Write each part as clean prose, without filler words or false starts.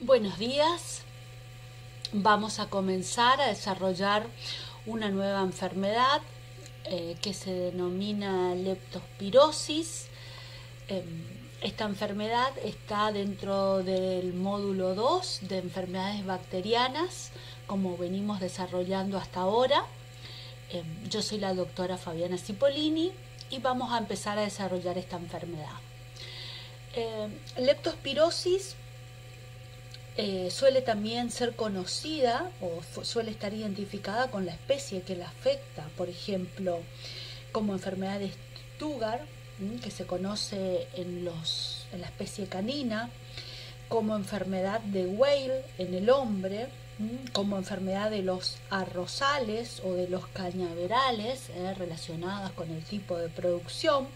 Buenos días. Vamos a comenzar a desarrollar una nueva enfermedad que se denomina leptospirosis. Esta enfermedad está dentro del módulo 2 de enfermedades bacterianas, como venimos desarrollando hasta ahora. Yo soy la doctora Fabiana Cipollini y vamos a empezar a desarrollar esta enfermedad. Leptospirosis suele también ser conocida o suele estar identificada con la especie que la afecta, por ejemplo, como enfermedad de Stuttgart, que se conoce en la especie canina, como enfermedad de Weil en el hombre, como enfermedad de los arrozales o de los cañaverales, relacionadas con el tipo de producción.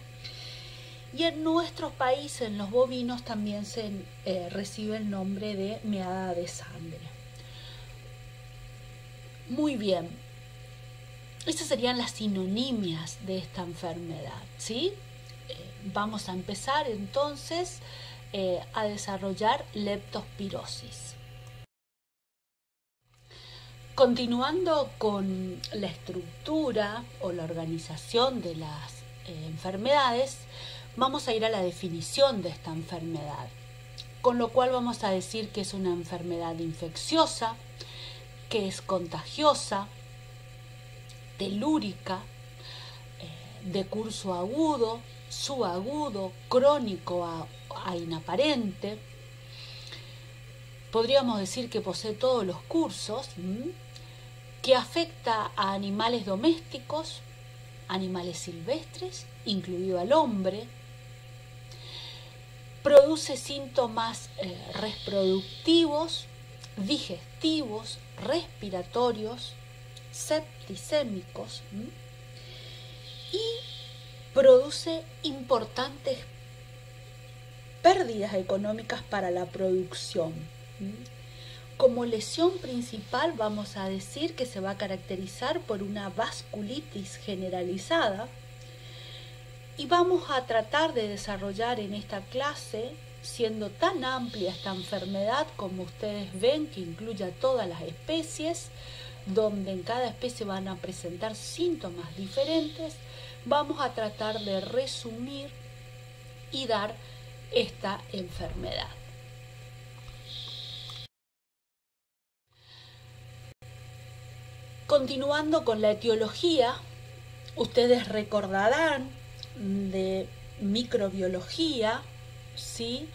Y en nuestros países, en los bovinos, también se recibe el nombre de meada de sangre. Muy bien, estas serían las sinonimias de esta enfermedad, ¿sí? Vamos a empezar entonces a desarrollar leptospirosis. Continuando con la estructura o la organización de las enfermedades, vamos a ir a la definición de esta enfermedad, con lo cual vamos a decir que es una enfermedad infecciosa, que es contagiosa, telúrica, de curso agudo, subagudo, crónico a inaparente. Podríamos decir que posee todos los cursos, que afecta a animales domésticos, animales silvestres, incluido al hombre. Produce síntomas reproductivos, digestivos, respiratorios, septicémicos, y produce importantes pérdidas económicas para la producción. Como lesión principal vamos a decir que se va a caracterizar por una vasculitis generalizada. Y vamos a tratar de desarrollar en esta clase, siendo tan amplia esta enfermedad como ustedes ven, que incluye a todas las especies, donde en cada especie van a presentar síntomas diferentes, vamos a tratar de resumir y dar esta enfermedad. Continuando con la etiología, ustedes recordarán de microbiología, ¿sí?,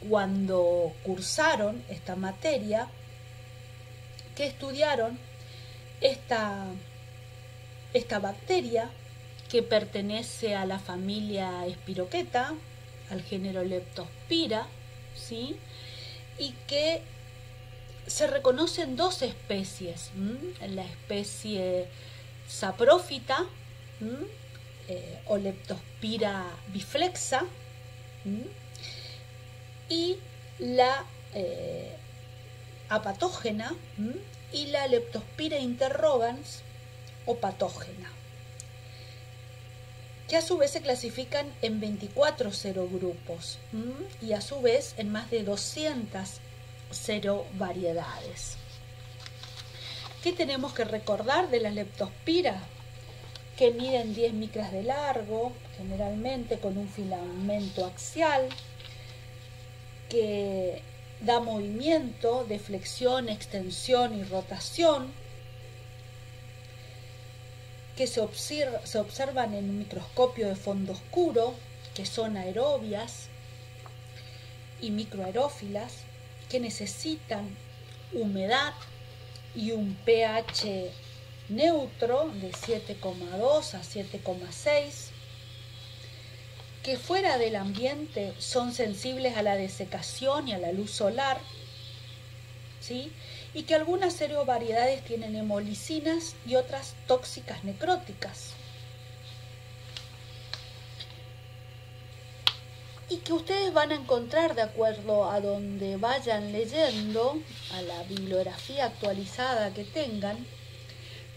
cuando cursaron esta materia, que estudiaron esta bacteria que pertenece a la familia Spirocheta, al género Leptospira, ¿sí?, y que se reconocen dos especies, la especie saprófita, o Leptospira biflexa, y la apatógena, y la Leptospira interrogans o patógena, que a su vez se clasifican en 24 serogrupos y a su vez en más de 200 serovariedades. ¿Qué tenemos que recordar de la Leptospira? Que miden 10 micras de largo, generalmente con un filamento axial, que da movimiento de flexión, extensión y rotación, que se observan en un microscopio de fondo oscuro, que son aerobias y microaerófilas, que necesitan humedad y un pH neutro de 7,2 a 7,6, que fuera del ambiente son sensibles a la desecación y a la luz solar, ¿sí?, y que algunas serovariedades tienen hemolicinas y otras tóxicas necróticas. Y que ustedes van a encontrar, de acuerdo a donde vayan leyendo, a la bibliografía actualizada que tengan,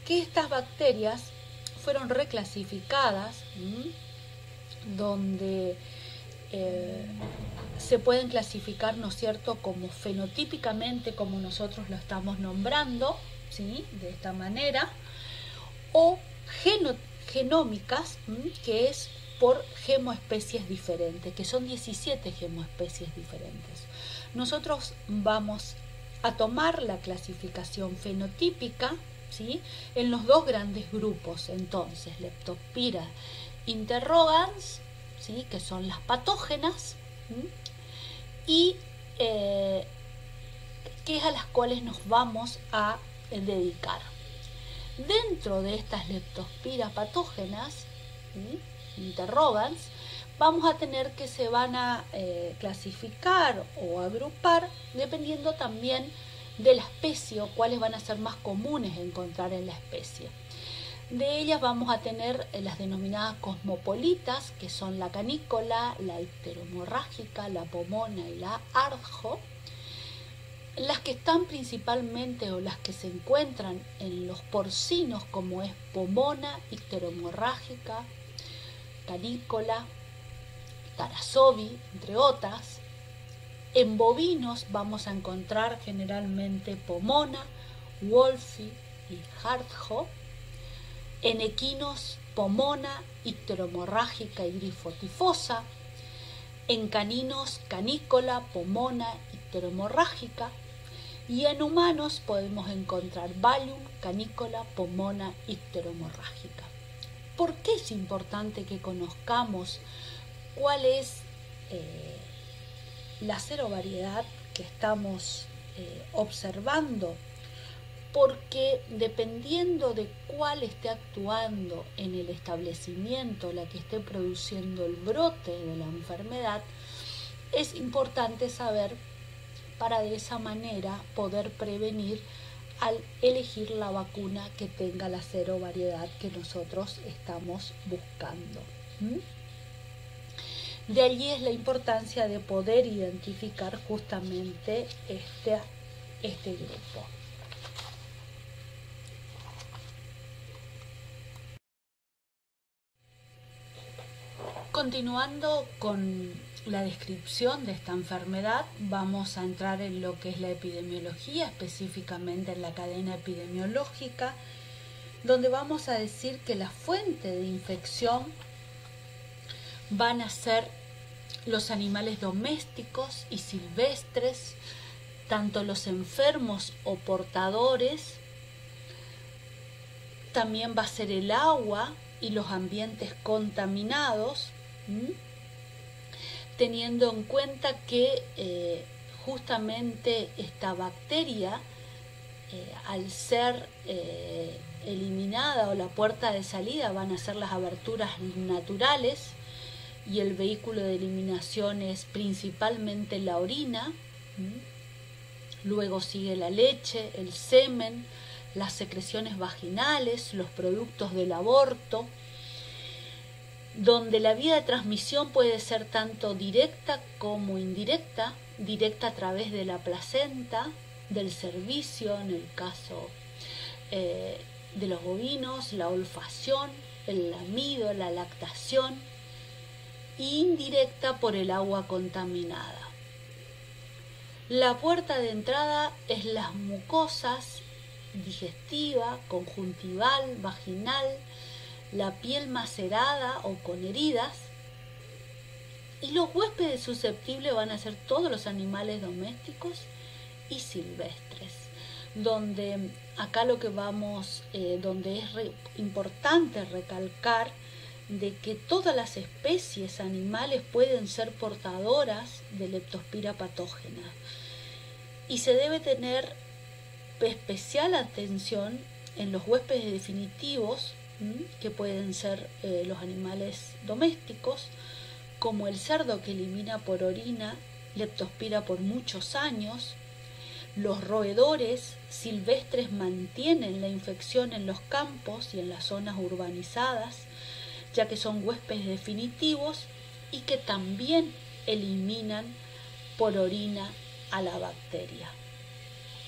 que estas bacterias fueron reclasificadas, donde se pueden clasificar, ¿no es cierto?, como fenotípicamente, como nosotros lo estamos nombrando, ¿sí?, de esta manera, o genómicas, que es por gemoespecies diferentes, que son 17 gemoespecies diferentes. Nosotros vamos a tomar la clasificación fenotípica, ¿sí?, en los dos grandes grupos, entonces, Leptospira interrogans, ¿sí?, que son las patógenas, y que es a las cuales nos vamos a dedicar. Dentro de estas Leptospira patógenas, interrogans, vamos a tener que se van a clasificar o agrupar dependiendo también de la especie o cuáles van a ser más comunes encontrar en la especie. De ellas vamos a tener las denominadas cosmopolitas, que son la canícola, la icteromorrágica, la pomona y la ardjo. Las que están principalmente o las que se encuentran en los porcinos, como es pomona, icteromorrágica, canícola, tarasobi, entre otras. En bovinos vamos a encontrar generalmente pomona, wolfi y ardjo. En equinos, pomona, icteromorrágica y grifotifosa. En caninos, canícola, pomona, icteromorrágica. Y en humanos podemos encontrar Valium, canícola, pomona, icteromorrágica. ¿Por qué es importante que conozcamos cuál es la serovariedad que estamos observando? Porque dependiendo de cuál esté actuando en el establecimiento, la que esté produciendo el brote de la enfermedad, es importante saber para de esa manera poder prevenir al elegir la vacuna que tenga la serovariedad que nosotros estamos buscando. De allí es la importancia de poder identificar justamente este grupo. Continuando con la descripción de esta enfermedad, vamos a entrar en lo que es la epidemiología, específicamente en la cadena epidemiológica, donde vamos a decir que la fuente de infección van a ser los animales domésticos y silvestres, tanto los enfermos o portadores, también va a ser el agua y los ambientes contaminados, teniendo en cuenta que justamente esta bacteria, al ser eliminada o la puerta de salida van a ser las aberturas naturales y el vehículo de eliminación es principalmente la orina, luego sigue la leche, el semen, las secreciones vaginales, los productos del aborto, donde la vía de transmisión puede ser tanto directa como indirecta, directa a través de la placenta, del cervicio, en el caso de los bovinos, la olfacción, el lamido, la lactación, e indirecta por el agua contaminada. La puerta de entrada es las mucosas digestiva, conjuntival, vaginal, la piel macerada o con heridas, y los huéspedes susceptibles van a ser todos los animales domésticos y silvestres, donde acá lo que vamos, donde es importante recalcar de que todas las especies animales pueden ser portadoras de Leptospira patógena y se debe tener especial atención en los huéspedes definitivos, que pueden ser los animales domésticos, como el cerdo que elimina por orina Leptospira por muchos años. Los roedores silvestres mantienen la infección en los campos y en las zonas urbanizadas, ya que son huéspedes definitivos y que también eliminan por orina a la bacteria.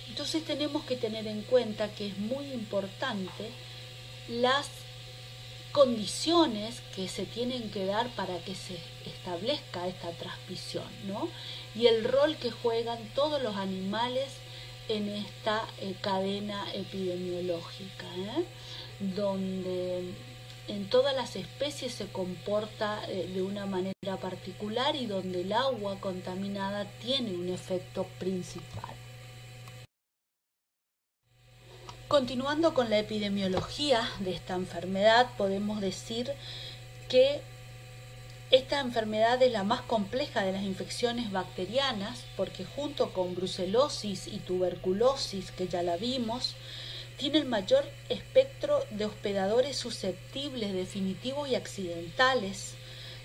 Entonces tenemos que tener en cuenta que es muy importante las condiciones que se tienen que dar para que se establezca esta transmisión, ¿no? Y el rol que juegan todos los animales en esta cadena epidemiológica, donde en todas las especies se comporta de una manera particular y donde el agua contaminada tiene un efecto principal. Continuando con la epidemiología de esta enfermedad, podemos decir que esta enfermedad es la más compleja de las infecciones bacterianas porque junto con brucelosis y tuberculosis, que ya la vimos, tiene el mayor espectro de hospedadores susceptibles, definitivos y accidentales,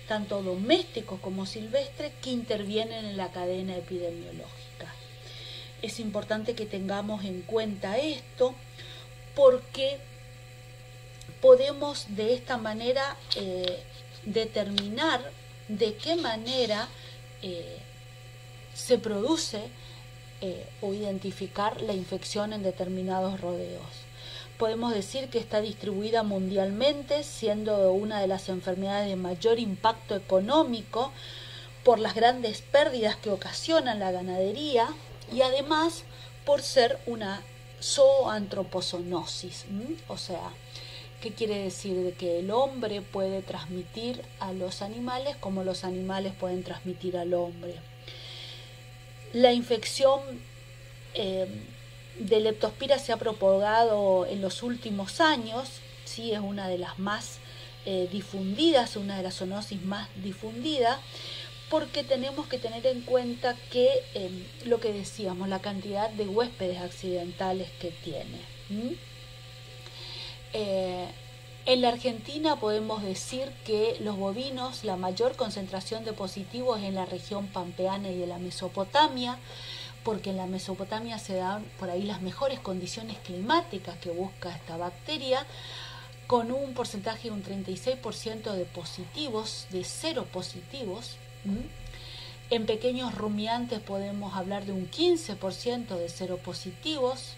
tanto domésticos como silvestres, que intervienen en la cadena epidemiológica. Es importante que tengamos en cuenta esto porque podemos de esta manera determinar de qué manera se produce o identificar la infección en determinados rodeos. Podemos decir que está distribuida mundialmente, siendo una de las enfermedades de mayor impacto económico por las grandes pérdidas que ocasionan la ganadería y además por ser una zooantropozoonosis, o sea, ¿qué quiere decir? De que el hombre puede transmitir a los animales como los animales pueden transmitir al hombre. La infección de leptospira se ha propagado en los últimos años, ¿sí? Es una de las más difundidas, una de las zoonosis más difundidas, porque tenemos que tener en cuenta que lo que decíamos, la cantidad de huéspedes accidentales que tiene. En la Argentina podemos decir que los bovinos, la mayor concentración de positivos es en la región pampeana y de la Mesopotamia, porque en la Mesopotamia se dan por ahí las mejores condiciones climáticas que busca esta bacteria, con un porcentaje de un 36% de positivos, de seropositivos. En pequeños rumiantes podemos hablar de un 15% de seropositivos,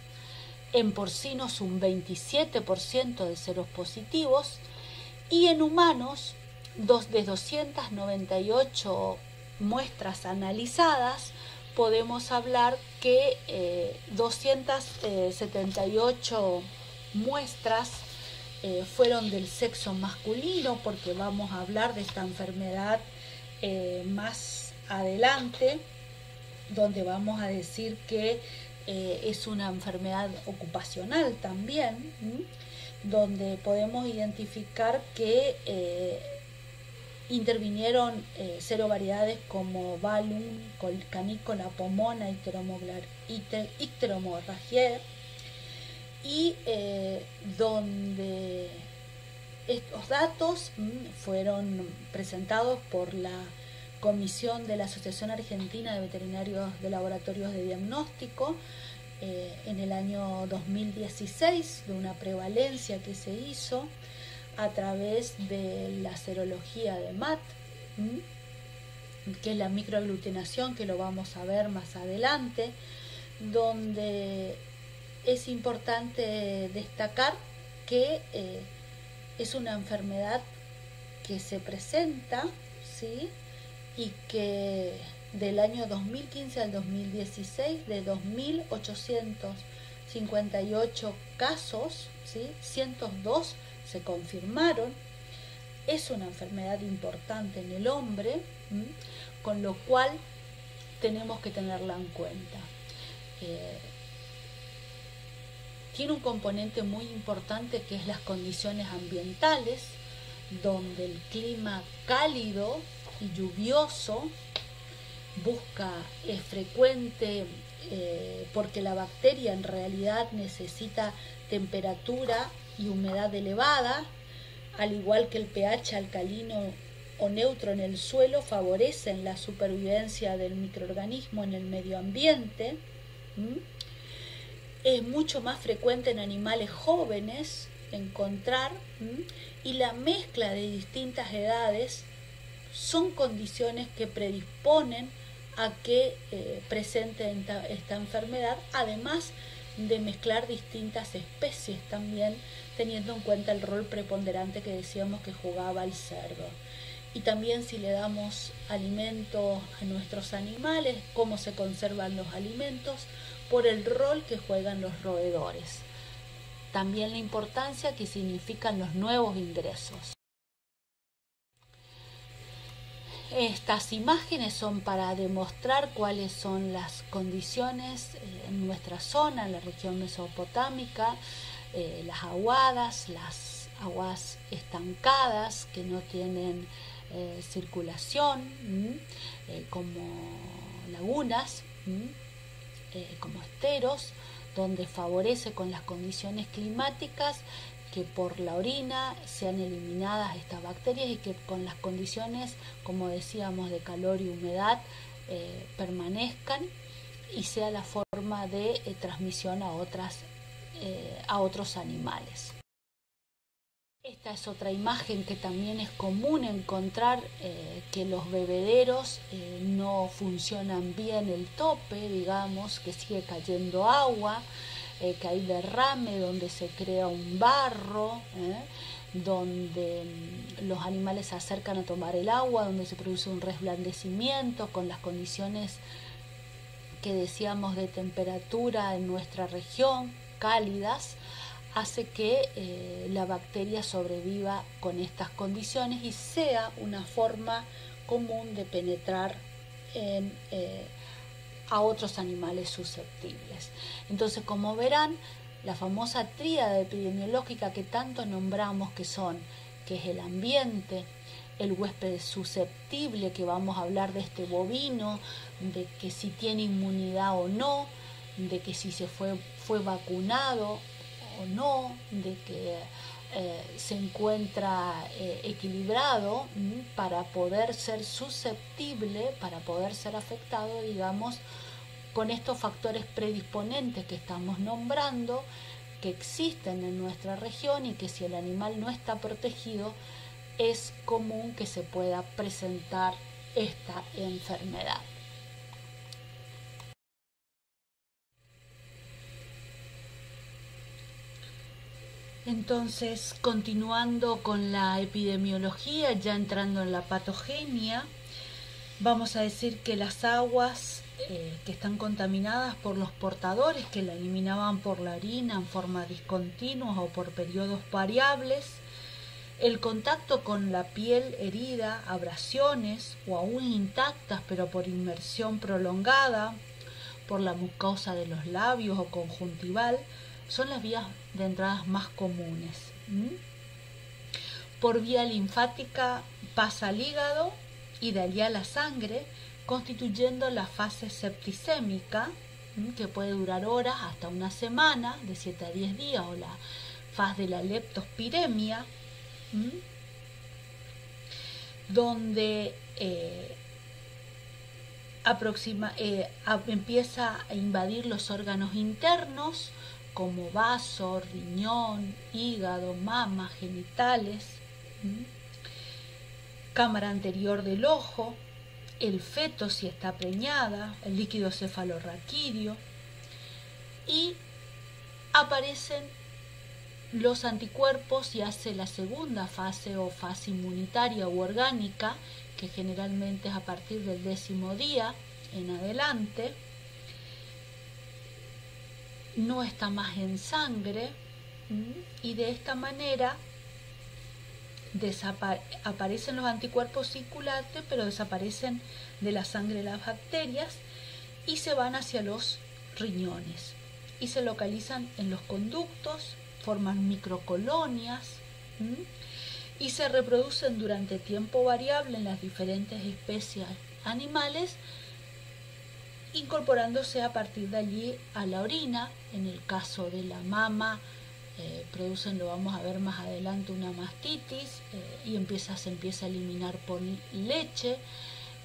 en porcinos un 27% de seropositivos y en humanos de 298 muestras analizadas podemos hablar que 278 muestras fueron del sexo masculino, porque vamos a hablar de esta enfermedad más adelante, donde vamos a decir que es una enfermedad ocupacional también, donde podemos identificar que intervinieron serovariedades como Vallum, Canícola, Pomona, Icteromorragiae, y donde estos datos fueron presentados por la Comisión de la Asociación Argentina de Veterinarios de Laboratorios de Diagnóstico en el año 2016, de una prevalencia que se hizo a través de la serología de MAT, que es la microaglutinación, que lo vamos a ver más adelante, donde es importante destacar que es una enfermedad que se presenta, ¿sí? Y que del año 2015 al 2016, de 2.858 casos, ¿sí? 102 se confirmaron. Es una enfermedad importante en el hombre, con lo cual tenemos que tenerla en cuenta. Tiene un componente muy importante que es las condiciones ambientales, donde el clima cálido y lluvioso es frecuente porque la bacteria en realidad necesita temperatura y humedad elevada, al igual que el pH alcalino o neutro en el suelo favorecen la supervivencia del microorganismo en el medio ambiente. Es mucho más frecuente en animales jóvenes encontrar, y la mezcla de distintas edades son condiciones que predisponen a que presente esta enfermedad, además de mezclar distintas especies también, teniendo en cuenta el rol preponderante que decíamos que jugaba el cerdo. Y también si le damos alimento a nuestros animales, cómo se conservan los alimentos, por el rol que juegan los roedores. También la importancia que significan los nuevos ingresos. Estas imágenes son para demostrar cuáles son las condiciones en nuestra zona, en la región mesopotámica, las aguadas, las aguas estancadas que no tienen circulación, como lagunas, como esteros, donde favorece con las condiciones climáticas que por la orina sean eliminadas estas bacterias y que con las condiciones, como decíamos, de calor y humedad permanezcan y sea la forma de transmisión a otros animales. Esta es otra imagen que también es común encontrar, que los bebederos no funcionan bien el tope, digamos, que sigue cayendo agua, que hay derrame donde se crea un barro, donde los animales se acercan a tomar el agua, donde se produce un resblandecimiento con las condiciones que decíamos de temperatura en nuestra región, cálidas, hace que la bacteria sobreviva con estas condiciones y sea una forma común de penetrar a otros animales susceptibles. Entonces, como verán, la famosa tríada epidemiológica que tanto nombramos que es el ambiente, el huésped susceptible, que vamos a hablar de este bovino, de que si tiene inmunidad o no, de que si fue vacunado o no, de que se encuentra equilibrado para poder ser susceptible, para poder ser afectado, digamos, con estos factores predisponentes que estamos nombrando, que existen en nuestra región y que si el animal no está protegido, es común que se pueda presentar esta enfermedad. Entonces, continuando con la epidemiología, ya entrando en la patogenia, vamos a decir que las aguas que están contaminadas por los portadores que la eliminaban por la orina en forma discontinua o por periodos variables, el contacto con la piel herida, abrasiones o aún intactas pero por inmersión prolongada, por la mucosa de los labios o conjuntival, son las vías de entradas más comunes. Por vía linfática pasa al hígado y de allí a la sangre, constituyendo la fase septicémica, que puede durar horas hasta una semana, de 7 a 10 días, o la fase de la leptospiremia, donde empieza a invadir los órganos internos, como vaso, riñón, hígado, mama, genitales, cámara anterior del ojo, el feto si está preñada, el líquido cefalorraquídeo, y aparecen los anticuerpos y hace la segunda fase o fase inmunitaria u orgánica, que generalmente es a partir del 10º día en adelante. No está más en sangre y de esta manera aparecen los anticuerpos circulantes, pero desaparecen de la sangre las bacterias y se van hacia los riñones y se localizan en los conductos, forman microcolonias y se reproducen durante tiempo variable en las diferentes especies animales, incorporándose a partir de allí a la orina. En el caso de la mama producen, lo vamos a ver más adelante, una mastitis y se empieza a eliminar por leche.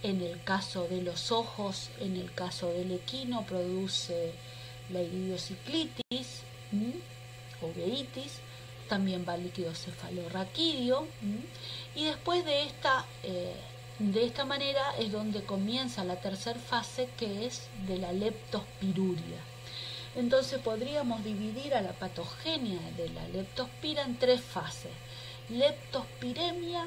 En el caso de los ojos, en el caso del equino, produce la iridiociclitis o uveitis, también va el líquido cefalorraquídeo y después de esta manera es donde comienza la tercera fase, que es de la leptospiruria. Entonces podríamos dividir a la patogenia de la leptospira en 3 fases. Leptospiremia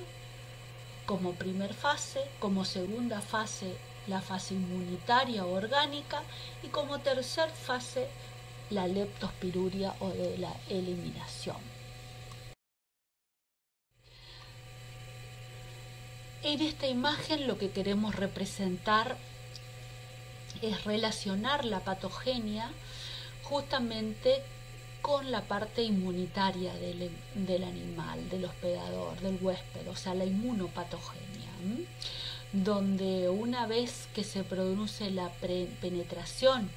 como primer fase, como segunda fase la fase inmunitaria o orgánica y como tercer fase la leptospiruria o de la eliminación. En esta imagen lo que queremos representar es relacionar la patogenia justamente con la parte inmunitaria del animal, del hospedador, del huésped, o sea, la inmunopatogenia, donde una vez que se produce la penetración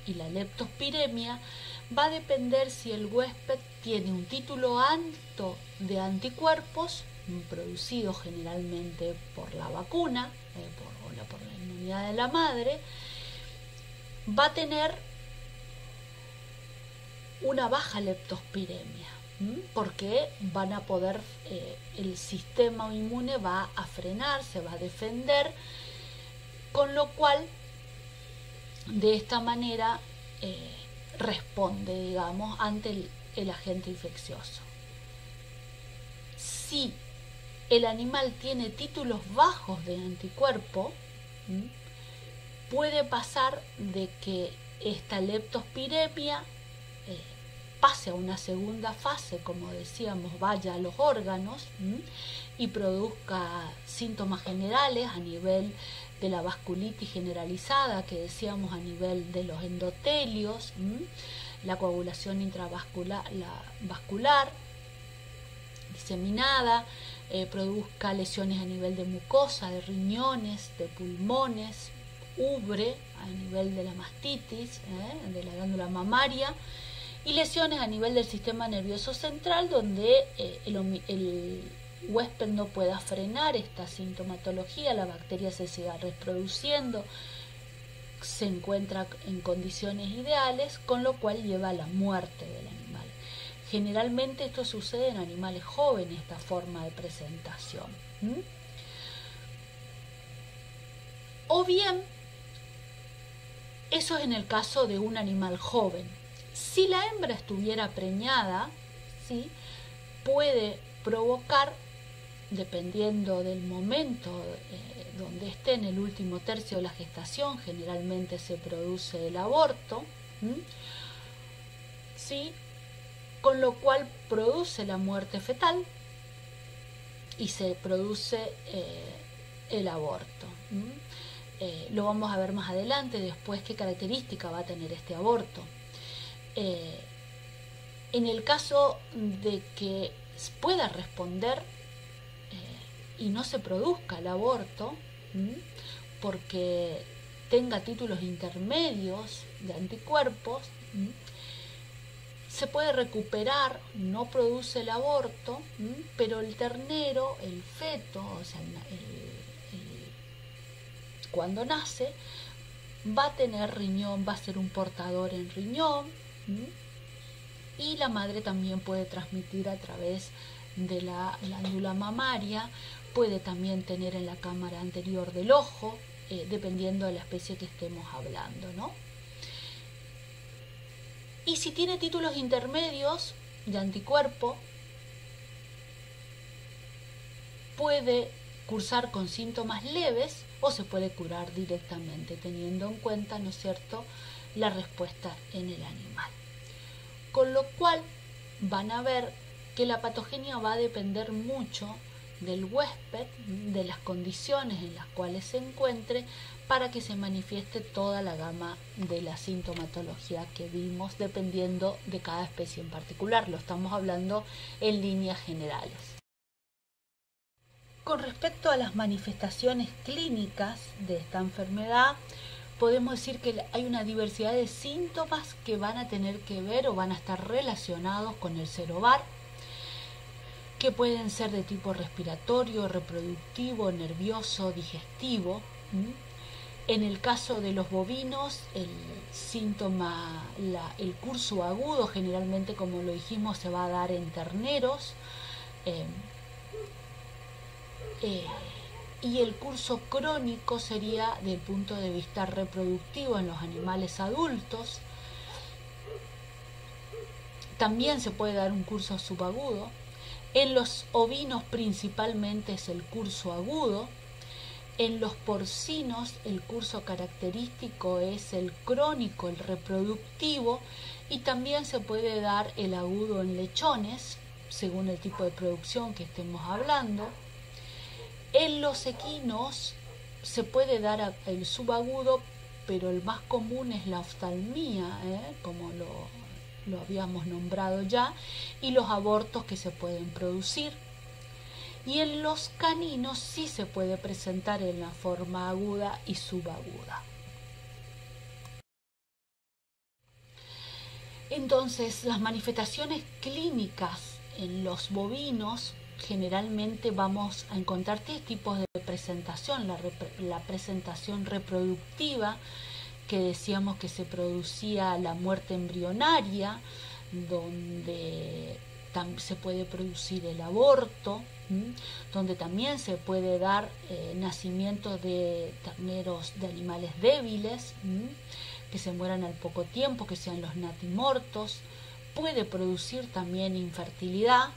y la leptospiremia, va a depender si el huésped tiene un título alto de anticuerpos, producido generalmente por la vacuna, por la inmunidad de la madre, va a tener una baja leptospiremia, porque van a poder, el sistema inmune va a frenar, se va a defender, con lo cual de esta manera responde, digamos, ante el agente infeccioso. Si el animal tiene títulos bajos de anticuerpo, puede pasar de que esta leptospiremia pase a una segunda fase, como decíamos, vaya a los órganos y produzca síntomas generales a nivel de la vasculitis generalizada, que decíamos a nivel de los endotelios, la coagulación intravascular vascular diseminada, produzca lesiones a nivel de mucosa, de riñones, de pulmones, ubre a nivel de la mastitis, de la glándula mamaria, y lesiones a nivel del sistema nervioso central, donde el huésped no pueda frenar esta sintomatología, la bacteria se siga reproduciendo, se encuentra en condiciones ideales, con lo cual lleva a la muerte del animal. Generalmente esto sucede en animales jóvenes, esta forma de presentación. O bien, eso es en el caso de un animal joven. Si la hembra estuviera preñada, ¿sí?, puede provocar, dependiendo del momento donde esté en el último tercio de la gestación, generalmente se produce el aborto, ¿sí?, con lo cual produce la muerte fetal y se produce el aborto. Lo vamos a ver más adelante, después, qué característica va a tener este aborto. En el caso de que pueda responder y no se produzca el aborto, porque tenga títulos intermedios de anticuerpos, se puede recuperar, no produce el aborto, pero el ternero, el feto, o sea, cuando nace, va a tener riñón, va a ser un portador en riñón, y la madre también puede transmitir a través de la glándula mamaria, puede también tener en la cámara anterior del ojo, dependiendo de la especie que estemos hablando, ¿no? Y si tiene títulos intermedios de anticuerpo, puede cursar con síntomas leves o se puede curar directamente, teniendo en cuenta, ¿no es cierto?, la respuesta en el animal. Con lo cual van a ver que la patogenia va a depender mucho del huésped, de las condiciones en las cuales se encuentre, para que se manifieste toda la gama de la sintomatología que vimos, dependiendo de cada especie en particular. Lo estamos hablando en líneas generales. Con respecto a las manifestaciones clínicas de esta enfermedad, podemos decir que hay una diversidad de síntomas que van a tener que ver o van a estar relacionados con el serovar, que pueden ser de tipo respiratorio, reproductivo, nervioso, digestivo. En el caso de los bovinos, el síntoma, el curso agudo, generalmente, como lo dijimos, se va a dar en terneros, y el curso crónico sería del punto de vista reproductivo en los animales adultos, También se puede dar un curso subagudo. En los ovinos principalmente es el curso agudo. En los porcinos el curso característico es el crónico, el reproductivo, y también se puede dar el agudo en lechones, según el tipo de producción que estemos hablando. En los equinos se puede dar el subagudo, pero el más común es la oftalmía, como lo habíamos nombrado ya, y los abortos que se pueden producir. Y en los caninos sí se puede presentar en la forma aguda y subaguda. Entonces, las manifestaciones clínicas en los bovinos, generalmente vamos a encontrar tres tipos de presentación. La presentación reproductiva, que decíamos que se producía la muerte embrionaria, donde se puede producir el aborto, donde también se puede dar nacimiento de terneros de animales débiles, que se mueran al poco tiempo, que sean los natimortos. Puede producir también infertilidad,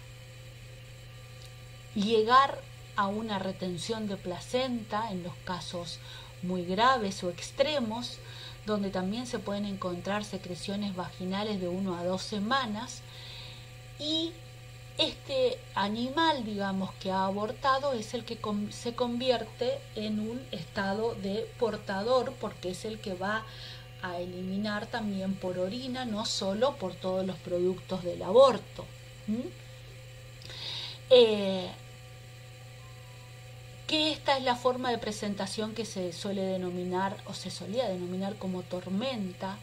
llegar a una retención de placenta en los casos muy graves o extremos, donde también se pueden encontrar secreciones vaginales de 1 a 2 semanas, y este animal, digamos, que ha abortado es el que se convierte en un estado de portador, porque es el que va a eliminar también por orina, no solo por todos los productos del aborto. Que esta es la forma de presentación que se suele denominar, o se solía denominar, como tormenta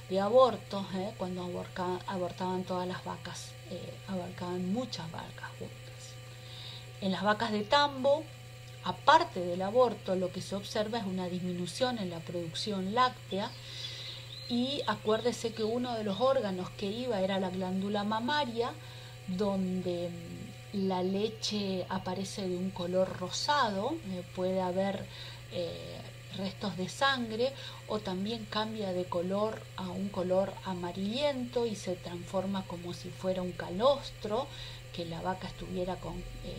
de abortos, cuando abortaban todas las vacas, abarcaban muchas vacas juntas. En las vacas de tambo, aparte del aborto, lo que se observa es una disminución en la producción láctea, y acuérdese que uno de los órganos que iba era la glándula mamaria, donde la leche aparece de un color rosado, puede haber restos de sangre, o también cambia de color a un color amarillento y se transforma como si fuera un calostro, que la vaca estuviera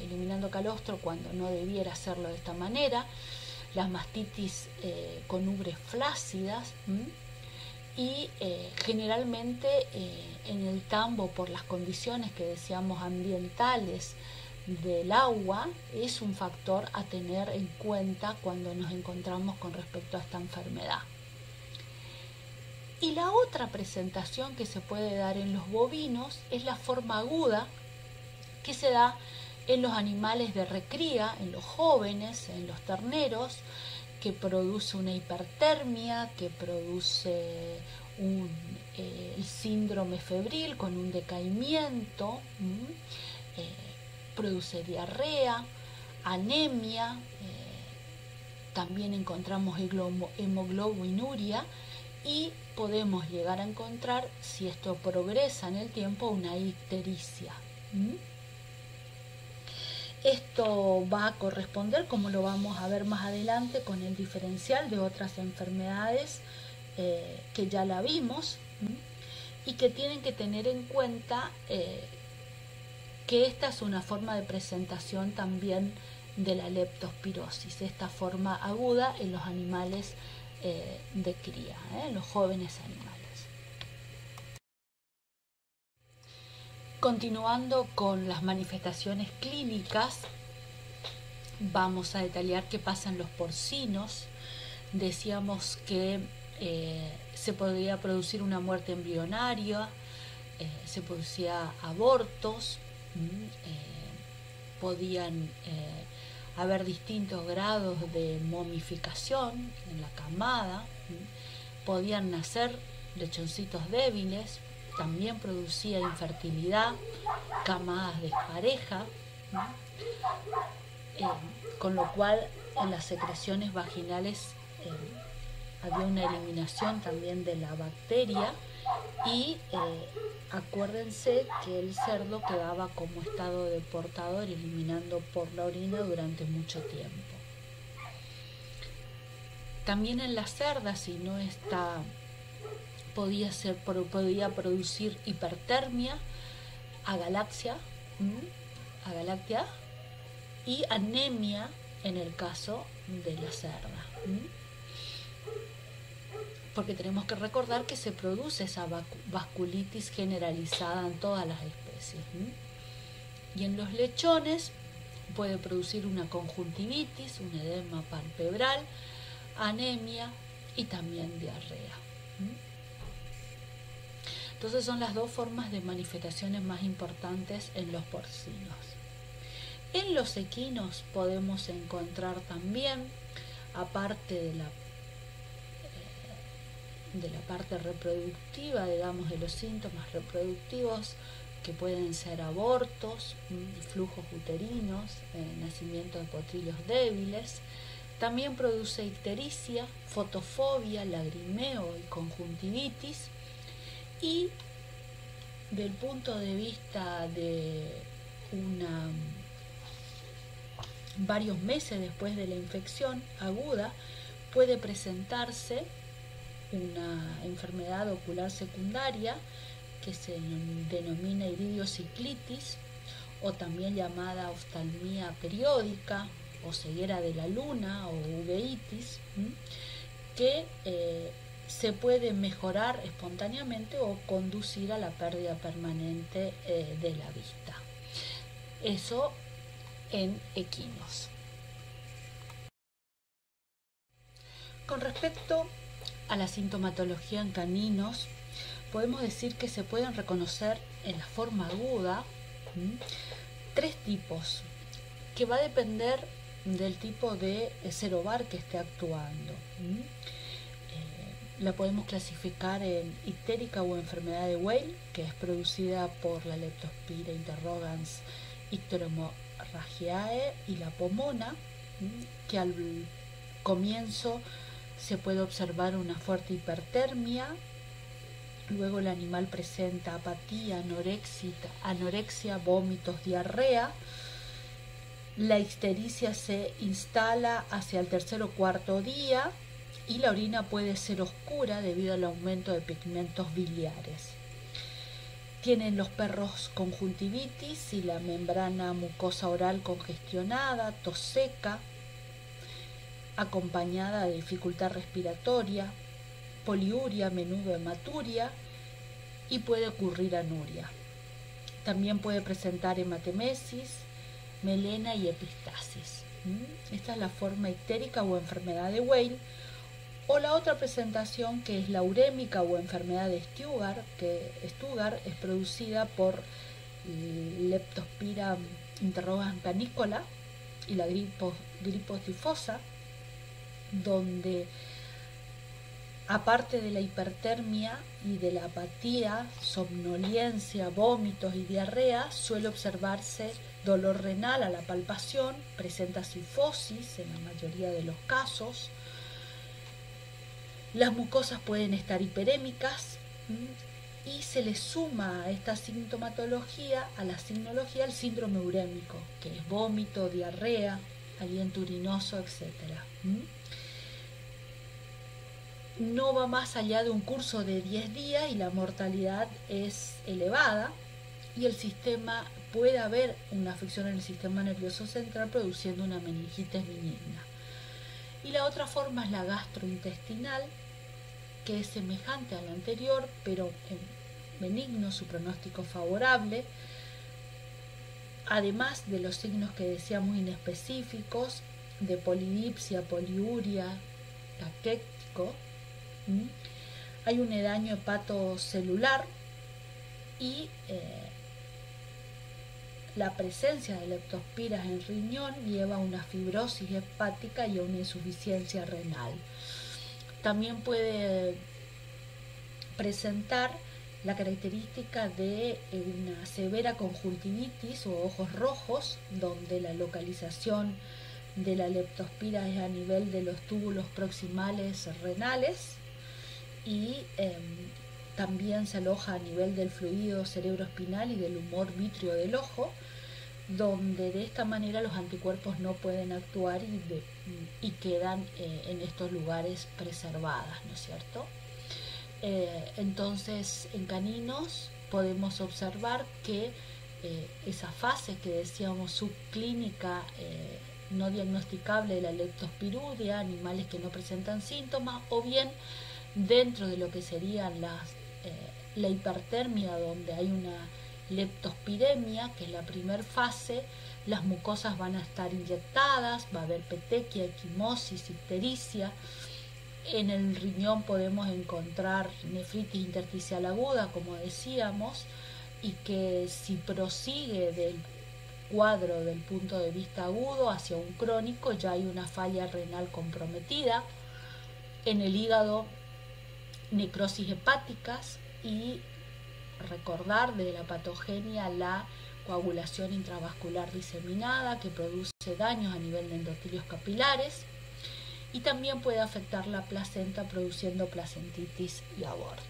eliminando calostro cuando no debiera hacerlo de esta manera. Las mastitis con ubres flácidas, y generalmente en el tambo, por las condiciones que decíamos ambientales del agua, es un factor a tener en cuenta cuando nos encontramos con respecto a esta enfermedad. Y la otra presentación que se puede dar en los bovinos es la forma aguda, que se da en los animales de recría, en los jóvenes, en los terneros, que produce una hipertermia, que produce el síndrome febril con un decaimiento, produce diarrea, anemia, también encontramos hemoglobinuria, y podemos llegar a encontrar, si esto progresa en el tiempo, una ictericia. Esto va a corresponder, como lo vamos a ver más adelante, con el diferencial de otras enfermedades que ya la vimos, y que tienen que tener en cuenta que esta es una forma de presentación también de la leptospirosis, esta forma aguda en los animales de cría, en los jóvenes animales. Continuando con las manifestaciones clínicas, vamos a detallar qué pasa en los porcinos. Decíamos que se podría producir una muerte embrionaria, se producía abortos, podían haber distintos grados de momificación en la camada, podían nacer lechoncitos débiles, también producía infertilidad, camadas desparejas, con lo cual en las secreciones vaginales había una eliminación también de la bacteria, y acuérdense que el cerdo quedaba como estado de portador, eliminando por la orina durante mucho tiempo. También en las cerdas, si no está podía producir hipertermia, agalaxia, y anemia en el caso de la cerda. Porque tenemos que recordar que se produce esa vasculitis generalizada en todas las especies. Y en los lechones puede producir una conjuntivitis, un edema palpebral, anemia y también diarrea. Entonces son las dos formas de manifestaciones más importantes en los porcinos. En los equinos podemos encontrar también, aparte de la parte reproductiva, digamos, de los síntomas reproductivos, que pueden ser abortos, flujos uterinos, nacimiento de potrillos débiles. También produce ictericia, fotofobia, lagrimeo y conjuntivitis. Y del punto de vista de varios meses después de la infección aguda, puede presentarse una enfermedad ocular secundaria que se denomina iridiociclitis, o también llamada oftalmía periódica o ceguera de la luna o uveitis, que se puede mejorar espontáneamente o conducir a la pérdida permanente de la vista. Eso en equinos. Con respecto a la sintomatología en caninos, podemos decir que se pueden reconocer en la forma aguda tres tipos, que va a depender del tipo de serovar que esté actuando. La podemos clasificar en ictérica o enfermedad de Weil, que es producida por la Leptospira interrogans Icteromorrhagiae y la pomona, que al comienzo se puede observar una fuerte hipertermia. Luego el animal presenta apatía, anorexia, vómitos, diarrea. La ictericia se instala hacia el tercer o cuarto día y la orina puede ser oscura debido al aumento de pigmentos biliares. Tienen los perros conjuntivitis y la membrana mucosa oral congestionada, tos seca, acompañada de dificultad respiratoria, poliuria, a menudo hematuria, y puede ocurrir anuria. También puede presentar hematemesis, melena y epistasis. Esta es la forma ictérica o enfermedad de Weil. O la otra presentación, que es la urémica o enfermedad de Stuttgart, que Stuttgart es producida por Leptospira interrogans panicola y la gripos tifosa, donde aparte de la hipertermia y de la apatía, somnolencia, vómitos y diarrea, suele observarse dolor renal a la palpación, presenta cifosis en la mayoría de los casos. Las mucosas pueden estar hiperémicas y se le suma a esta sintomatología, a la signología, el síndrome urémico, que es vómito, diarrea, aliento urinoso, etc. No va más allá de un curso de 10 días y la mortalidad es elevada, y el sistema puede haber una afección en el sistema nervioso central produciendo una meningitis benigna. Y la otra forma es la gastrointestinal, que es semejante a la anterior, pero benigno, su pronóstico favorable, además de los signos que decíamos inespecíficos, de polidipsia, poliuria, caquético. Hay un daño hepatocelular y la presencia de leptospiras en riñón lleva a una fibrosis hepática y a una insuficiencia renal. También puede presentar la característica de una severa conjuntivitis o ojos rojos, donde la localización de la leptospira es a nivel de los túbulos proximales renales, y también se aloja a nivel del fluido cerebroespinal y del humor vítreo del ojo, donde de esta manera los anticuerpos no pueden actuar y quedan en estos lugares preservadas, ¿no es cierto? Entonces, en caninos podemos observar que esa fase que decíamos subclínica no diagnosticable de la leptospirodia, animales que no presentan síntomas, o bien dentro de lo que serían la hipertermia, donde hay una leptospiremia, que es la primera fase, las mucosas van a estar inyectadas, va a haber petequia, equimosis, ictericia. En el riñón podemos encontrar nefritis intersticial aguda, como decíamos, y que si prosigue del cuadro del punto de vista agudo hacia un crónico, ya hay una falla renal comprometida. En el hígado, necrosis hepáticas, y recordar de la patogenia la coagulación intravascular diseminada, que produce daños a nivel de endotelios capilares, y también puede afectar la placenta produciendo placentitis y aborto.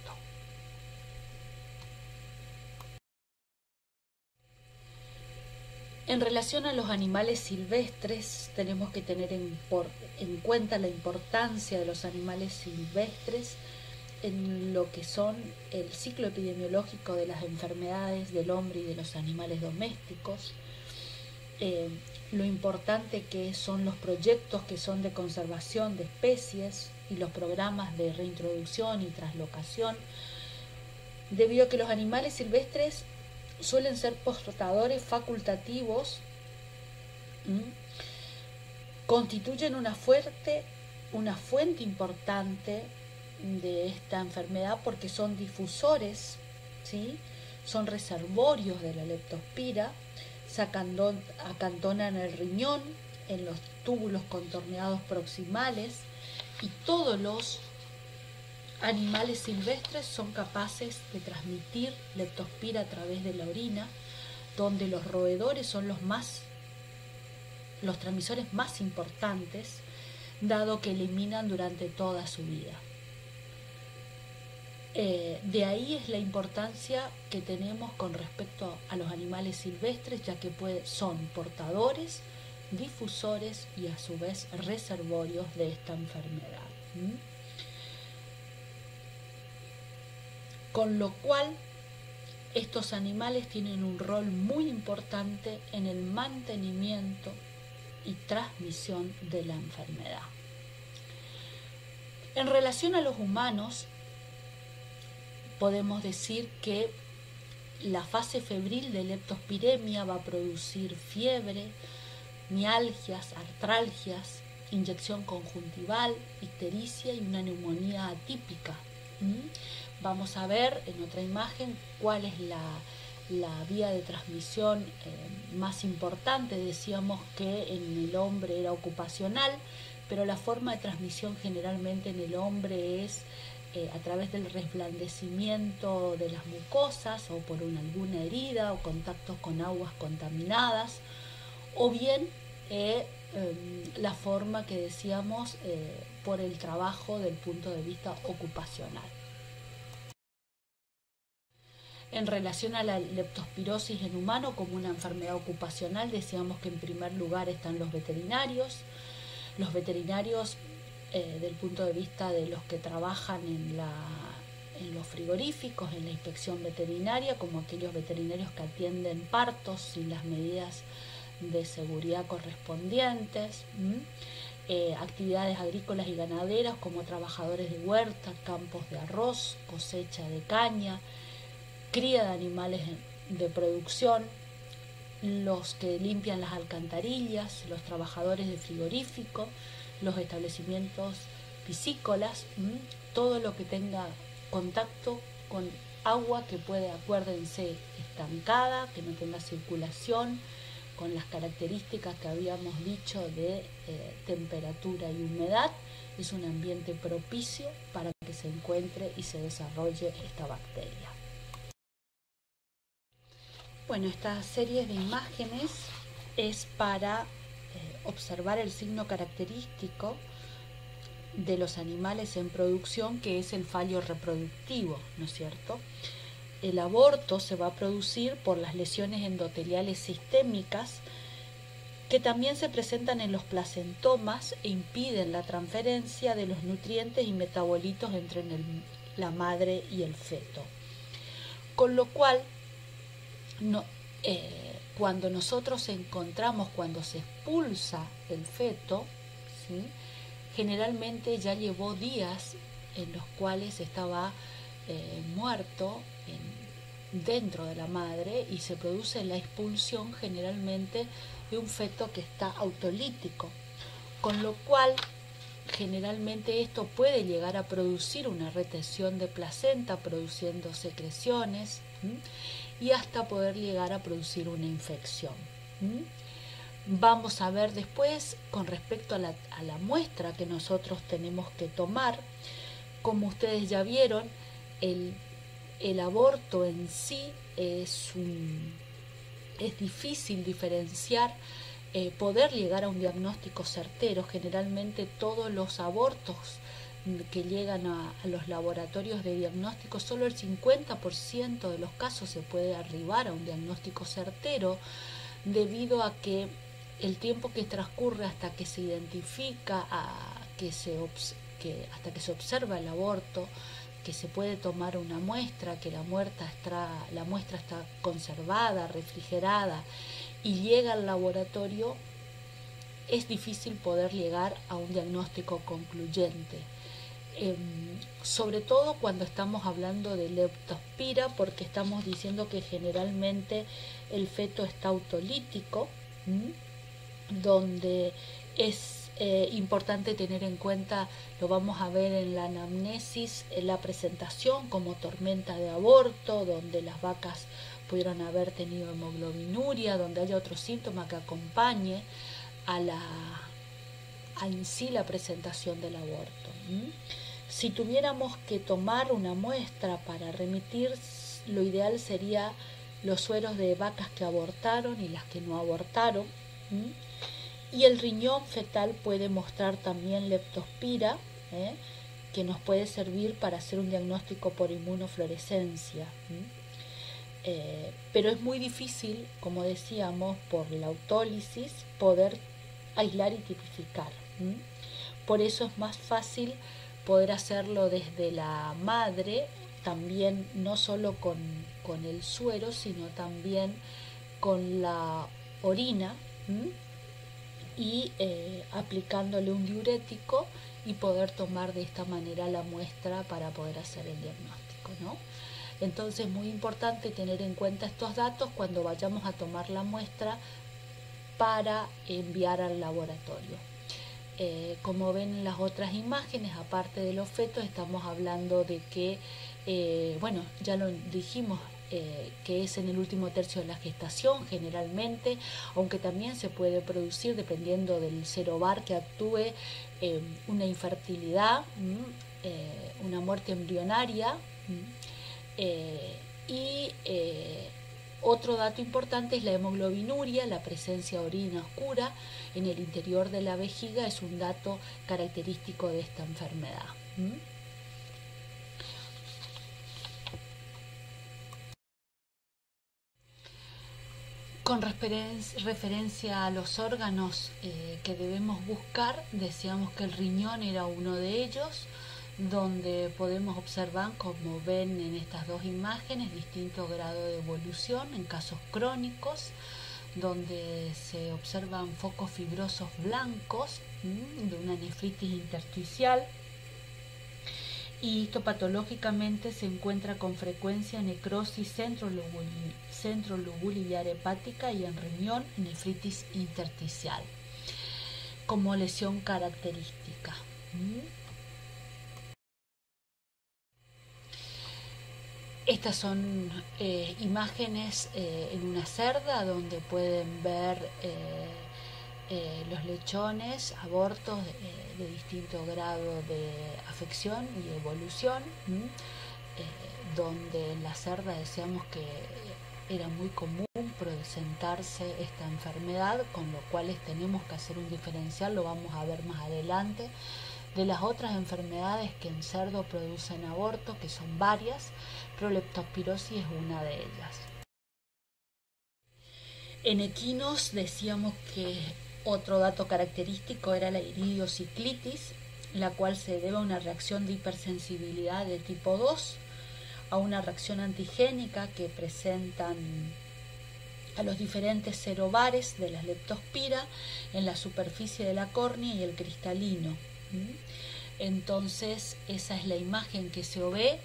En relación a los animales silvestres, tenemos que tener en cuenta la importancia de los animales silvestres en lo que son el ciclo epidemiológico de las enfermedades del hombre y de los animales domésticos, lo importante que son los proyectos que son de conservación de especies y los programas de reintroducción y translocación, debido a que los animales silvestres suelen ser portadores facultativos, constituyen una fuente importante de esta enfermedad porque son difusores, ¿sí? Son reservorios de la leptospira, se acantonan en el riñón, en los túbulos contorneados proximales, y todos los animales silvestres son capaces de transmitir leptospira a través de la orina, donde los roedores son los transmisores más importantes, dado que eliminan durante toda su vida. De ahí es la importancia que tenemos con respecto a los animales silvestres, ya que son portadores, difusores y a su vez reservorios de esta enfermedad. Con lo cual, estos animales tienen un rol muy importante en el mantenimiento y transmisión de la enfermedad. En relación a los humanos, podemos decir que la fase febril de leptospiremia va a producir fiebre, mialgias, artralgias, inyección conjuntival, ictericia y una neumonía atípica. Vamos a ver en otra imagen cuál es la vía de transmisión más importante. Decíamos que en el hombre era ocupacional, pero la forma de transmisión generalmente en el hombre es a través del resplandecimiento de las mucosas o por alguna herida o contactos con aguas contaminadas, o bien la forma que decíamos por el trabajo del punto de vista ocupacional. En relación a la leptospirosis en humano como una enfermedad ocupacional, decíamos que en primer lugar están los veterinarios. Los veterinarios, del punto de vista de los que trabajan en los frigoríficos, en la inspección veterinaria, como aquellos veterinarios que atienden partos sin las medidas de seguridad correspondientes, actividades agrícolas y ganaderas como trabajadores de huerta, campos de arroz, cosecha de caña, cría de animales de producción, los que limpian las alcantarillas, los trabajadores de frigorífico, los establecimientos piscícolas, todo lo que tenga contacto con agua que puede, acuérdense, estancada, que no tenga circulación, con las características que habíamos dicho de temperatura y humedad, es un ambiente propicio para que se encuentre y se desarrolle esta bacteria. Bueno, esta serie de imágenes es para observar el signo característico de los animales en producción, que es el fallo reproductivo, ¿no es cierto? El aborto se va a producir por las lesiones endoteliales sistémicas que también se presentan en los placentomas e impiden la transferencia de los nutrientes y metabolitos entre la madre y el feto. Con lo cual, cuando nosotros encontramos, cuando se expulsa el feto, ¿sí?, generalmente ya llevó días en los cuales estaba muerto dentro de la madre, y se produce la expulsión generalmente de un feto que está autolítico, con lo cual generalmente esto puede llegar a producir una retención de placenta, produciendo secreciones, y hasta poder llegar a producir una infección. Vamos a ver después con respecto a la muestra que nosotros tenemos que tomar. Como ustedes ya vieron, el aborto en sí es difícil diferenciar, poder llegar a un diagnóstico certero. Generalmente todos los abortos que llegan a los laboratorios de diagnóstico, solo el 50% de los casos se puede arribar a un diagnóstico certero, debido a que el tiempo que transcurre hasta que se identifica, hasta que se observa el aborto, que se puede tomar una muestra, que la muestra está conservada, refrigerada, y llega al laboratorio, es difícil poder llegar a un diagnóstico concluyente. Sobre todo cuando estamos hablando de leptospira, porque estamos diciendo que generalmente el feto está autolítico, donde es importante tener en cuenta, lo vamos a ver en la anamnesis, en la presentación, como tormenta de aborto, donde las vacas pudieron haber tenido hemoglobinuria, donde haya otro síntoma que acompañe en sí la presentación del aborto. Si tuviéramos que tomar una muestra para remitir, lo ideal sería los sueros de vacas que abortaron y las que no abortaron. Y el riñón fetal puede mostrar también leptospira, que nos puede servir para hacer un diagnóstico por inmunofluorescencia. Pero es muy difícil, como decíamos, por la autólisis, poder aislar y tipificar. Por eso es más fácil poder hacerlo desde la madre, también no solo con el suero, sino también con la orina, y aplicándole un diurético, y poder tomar de esta manera la muestra para poder hacer el diagnóstico, ¿no? Entonces es muy importante tener en cuenta estos datos cuando vayamos a tomar la muestra para enviar al laboratorio. Como ven en las otras imágenes, aparte de los fetos, estamos hablando de que, bueno, ya lo dijimos, que es en el último tercio de la gestación generalmente, aunque también se puede producir, dependiendo del serovar que actúe, una infertilidad, una muerte embrionaria, y otro dato importante es la hemoglobinuria, la presencia de orina oscura en el interior de la vejiga, es un dato característico de esta enfermedad. Con referencia a los órganos que debemos buscar, decíamos que el riñón era uno de ellos, donde podemos observar, como ven en estas dos imágenes, distinto grado de evolución en casos crónicos, donde se observan focos fibrosos blancos de una nefritis intersticial, y histopatológicamente se encuentra con frecuencia necrosis centrolobular hepática, y en riñón nefritis intersticial como lesión característica. Estas son imágenes en una cerda, donde pueden ver los lechones, abortos de distinto grado de afección y evolución, donde en la cerda decíamos que era muy común presentarse esta enfermedad, con lo cual tenemos que hacer un diferencial, lo vamos a ver más adelante, de las otras enfermedades que en cerdo producen aborto, que son varias, pero leptospirosis es una de ellas. En equinos decíamos que otro dato característico era la iridiociclitis, la cual se debe a una reacción de hipersensibilidad de tipo 2, a una reacción antigénica que presentan a los diferentes serobares de la leptospira en la superficie de la córnea y el cristalino. Entonces esa es la imagen que se ve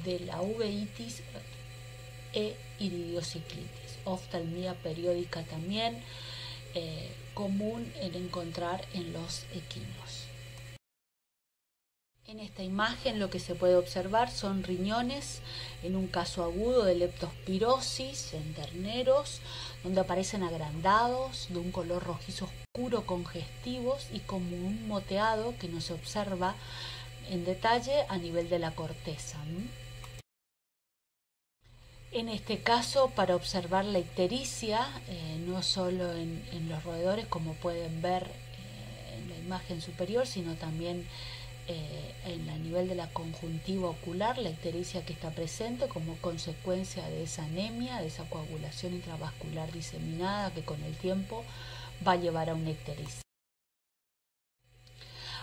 de la uveitis e iridiociclitis, oftalmía periódica también, común en encontrar en los equinos. En esta imagen lo que se puede observar son riñones en un caso agudo de leptospirosis en terneros, donde aparecen agrandados, de un color rojizo oscuro, congestivos y como un moteado que no se observa en detalle a nivel de la corteza. En este caso, para observar la ictericia, no solo en los roedores, como pueden ver en la imagen superior, sino también a nivel de la conjuntiva ocular, la ictericia que está presente como consecuencia de esa anemia, de esa coagulación intravascular diseminada que con el tiempo va a llevar a una ictericia.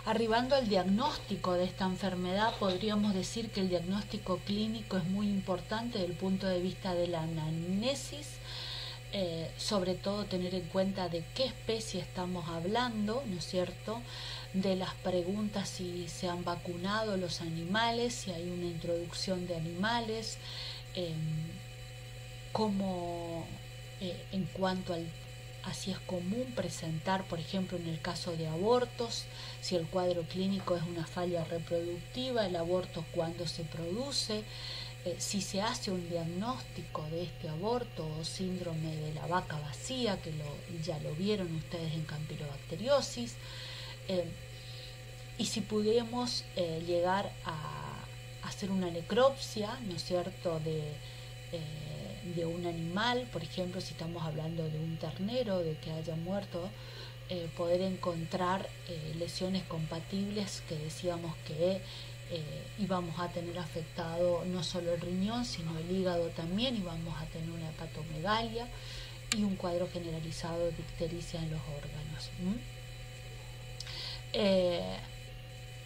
Arribando al diagnóstico de esta enfermedad, podríamos decir que el diagnóstico clínico es muy importante desde el punto de vista de la anamnesis, sobre todo tener en cuenta de qué especie estamos hablando, ¿no es cierto?, de las preguntas si se han vacunado los animales, si hay una introducción de animales, en cuanto a si es común presentar, por ejemplo, en el caso de abortos, si el cuadro clínico es una falla reproductiva, el aborto cuándo se produce, si se hace un diagnóstico de este aborto o síndrome de la vaca vacía, que ya lo vieron ustedes en campylobacteriosis, y si pudiéramos llegar a hacer una necropsia, ¿no es cierto?, de un animal, por ejemplo, si estamos hablando de un ternero, de que haya muerto, poder encontrar lesiones compatibles que decíamos que íbamos a tener afectado no solo el riñón, sino el hígado también, y vamos a tener una hepatomegalia y un cuadro generalizado de ictericia en los órganos.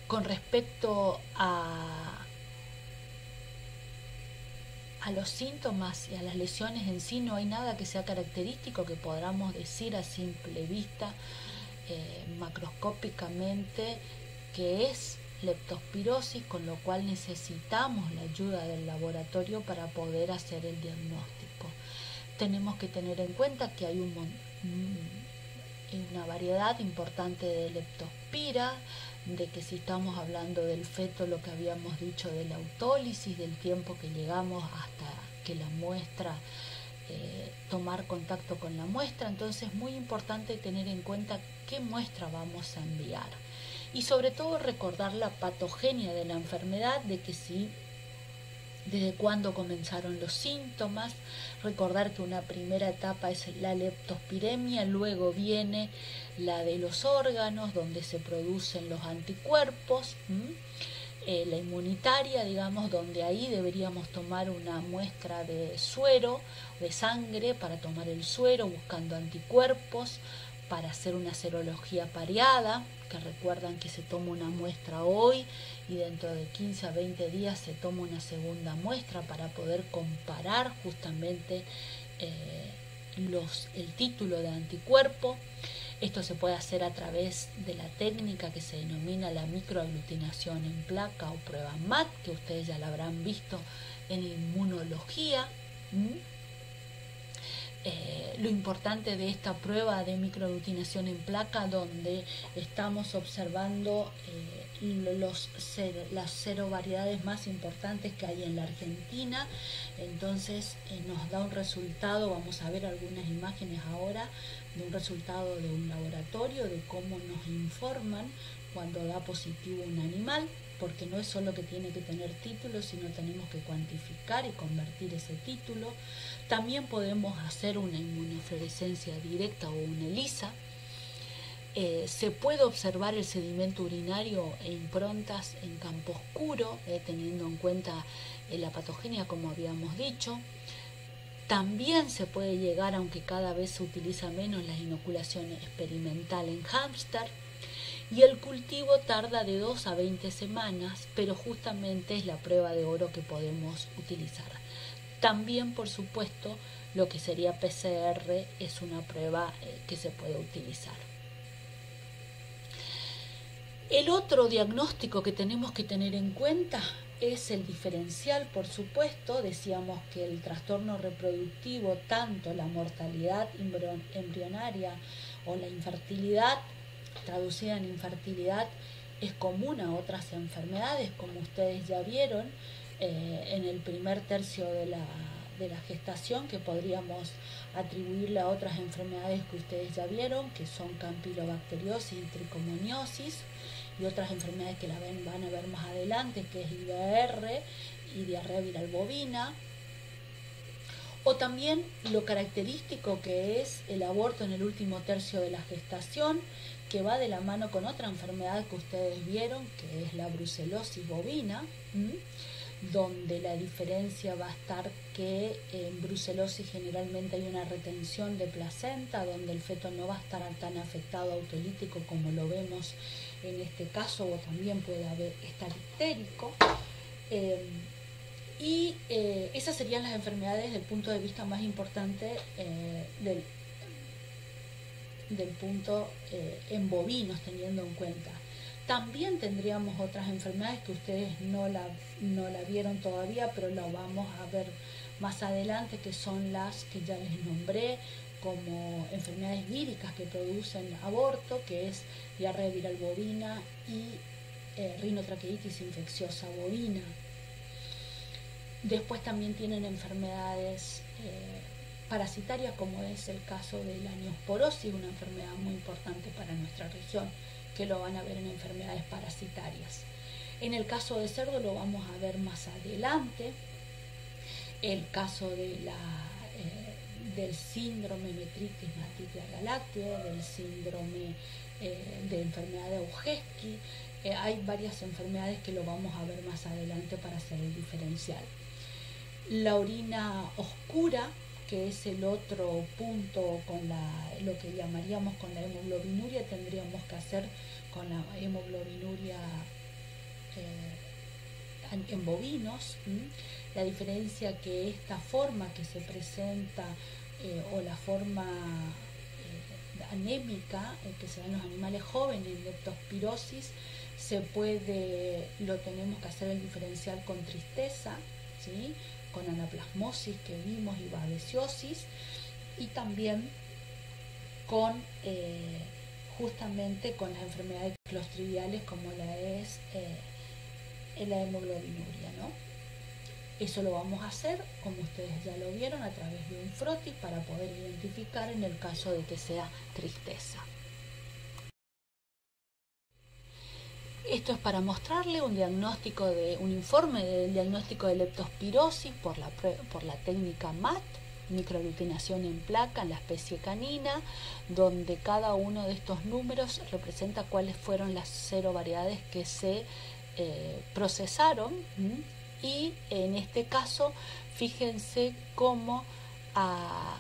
Con respecto a los síntomas y a las lesiones en sí, no hay nada que sea característico que podamos decir a simple vista, macroscópicamente, que es leptospirosis, con lo cual necesitamos la ayuda del laboratorio para poder hacer el diagnóstico. Tenemos que tener en cuenta que hay una variedad importante de leptospira, de que si estamos hablando del feto, lo que habíamos dicho de la autólisis, del tiempo que llegamos hasta que la muestra, tomar contacto con la muestra. Entonces es muy importante tener en cuenta qué muestra vamos a enviar y sobre todo recordar la patogenia de la enfermedad, de que sí, desde cuándo comenzaron los síntomas, recordar que una primera etapa es la leptospiremia, luego viene la de los órganos, donde se producen los anticuerpos, la inmunitaria, digamos, donde ahí deberíamos tomar una muestra de suero, de sangre, para tomar el suero buscando anticuerpos, para hacer una serología pareada, que recuerdan que se toma una muestra hoy y dentro de 15 a 20 días se toma una segunda muestra para poder comparar justamente el título de anticuerpo. Esto se puede hacer a través de la técnica que se denomina la microaglutinación en placa o prueba MAT, que ustedes ya la habrán visto en inmunología. Lo importante de esta prueba de microaglutinación en placa, donde estamos observando las serovariedades más importantes que hay en la Argentina, entonces nos da un resultado. Vamos a ver algunas imágenes ahora de un resultado de un laboratorio, de cómo nos informan cuando da positivo un animal, porque no es solo que tiene que tener título, sino tenemos que cuantificar y convertir ese título. También podemos hacer una inmunofluorescencia directa o una ELISA. Se puede observar el sedimento urinario e improntas en campo oscuro, teniendo en cuenta la patogenia, como habíamos dicho. También se puede llegar, aunque cada vez se utiliza menos, la inoculación experimental en hámster. y el cultivo tarda de 2 a 20 semanas, pero justamente es la prueba de oro que podemos utilizar. También, por supuesto, lo que sería PCR es una prueba que se puede utilizar. El otro diagnóstico que tenemos que tener en cuenta es el diferencial, por supuesto. Decíamos que el trastorno reproductivo, tanto la mortalidad embrionaria o la infertilidad, traducida en infertilidad, es común a otras enfermedades, como ustedes ya vieron en el primer tercio de la gestación, que podríamos atribuirle a otras enfermedades que ustedes ya vieron, que son campilobacteriosis y tricomoniosis, y otras enfermedades que van a ver más adelante, que es IBR y diarrea viral bovina. O también lo característico que es el aborto en el último tercio de la gestación, que va de la mano con otra enfermedad que ustedes vieron, que es la brucelosis bovina, donde la diferencia va a estar que en brucelosis generalmente hay una retención de placenta, donde el feto no va a estar tan afectado autolítico como lo vemos en este caso, o también puede estar histérico. Esas serían las enfermedades desde el punto de vista más importante del punto en bovinos, teniendo en cuenta. También tendríamos otras enfermedades que ustedes no la vieron todavía, pero la vamos a ver más adelante, que son las que ya les nombré, como enfermedades víricas que producen aborto, que es diarrea viral bovina y rinotraqueitis infecciosa bovina. Después también tienen enfermedades parasitarias, como es el caso de la neosporosis, una enfermedad muy importante para nuestra región, que lo van a ver en enfermedades parasitarias. En el caso de cerdo lo vamos a ver más adelante. El caso de del síndrome metritis mastitis galáctea, del síndrome de enfermedad de Augeski. Hay varias enfermedades que lo vamos a ver más adelante para hacer el diferencial. La orina oscura, que es el otro punto con lo que llamaríamos con la hemoglobinuria, tendríamos que hacer con la hemoglobinuria en bovinos. La diferencia que esta forma que se presenta o la forma anémica que se da en los animales jóvenes, leptospirosis, lo tenemos que hacer el diferencial con tristeza, ¿sí?, con anaplasmosis que vimos y babesiosis, y también con justamente con las enfermedades clostridiales como la es la hemoglobinuria, ¿no? Eso lo vamos a hacer, como ustedes ya lo vieron, a través de un frotis para poder identificar en el caso de que sea tristeza. Esto es para mostrarle un informe del diagnóstico de leptospirosis por la técnica MAT, microaglutinación en placa en la especie canina, donde cada uno de estos números representa cuáles fueron las 0 variedades que se procesaron. Y en este caso, fíjense cómo a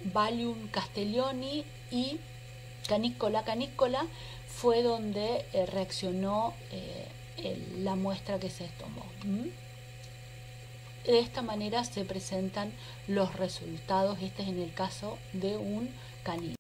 Valium Castelloni y Canícola fue donde reaccionó la muestra que se tomó. De esta manera se presentan los resultados. Este es en el caso de un canino.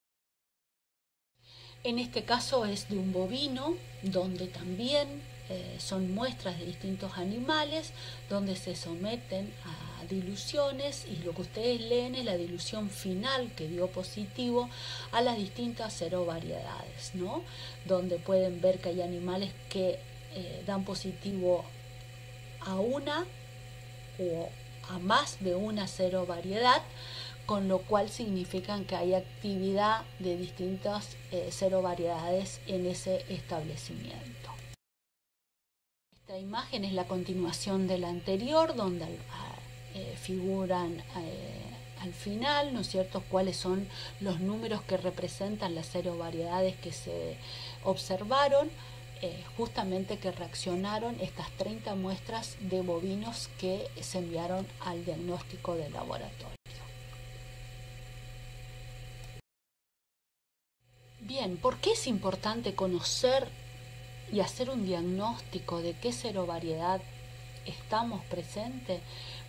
En este caso es de un bovino, donde también son muestras de distintos animales, donde se someten a diluciones, y lo que ustedes leen es la dilución final que dio positivo a las distintas 0 variedades, ¿no? Donde pueden ver que hay animales que dan positivo a una o a más de una 0 variedad, con lo cual significan que hay actividad de distintas 0 variedades en ese establecimiento. Esta imagen es la continuación de la anterior, donde figuran al final, ¿no es cierto?, cuáles son los números que representan las 0 variedades que se observaron, justamente que reaccionaron estas 30 muestras de bovinos que se enviaron al diagnóstico del laboratorio. Bien, Bien, ¿por qué es importante conocer y hacer un diagnóstico de qué serovariedad estamos presentes?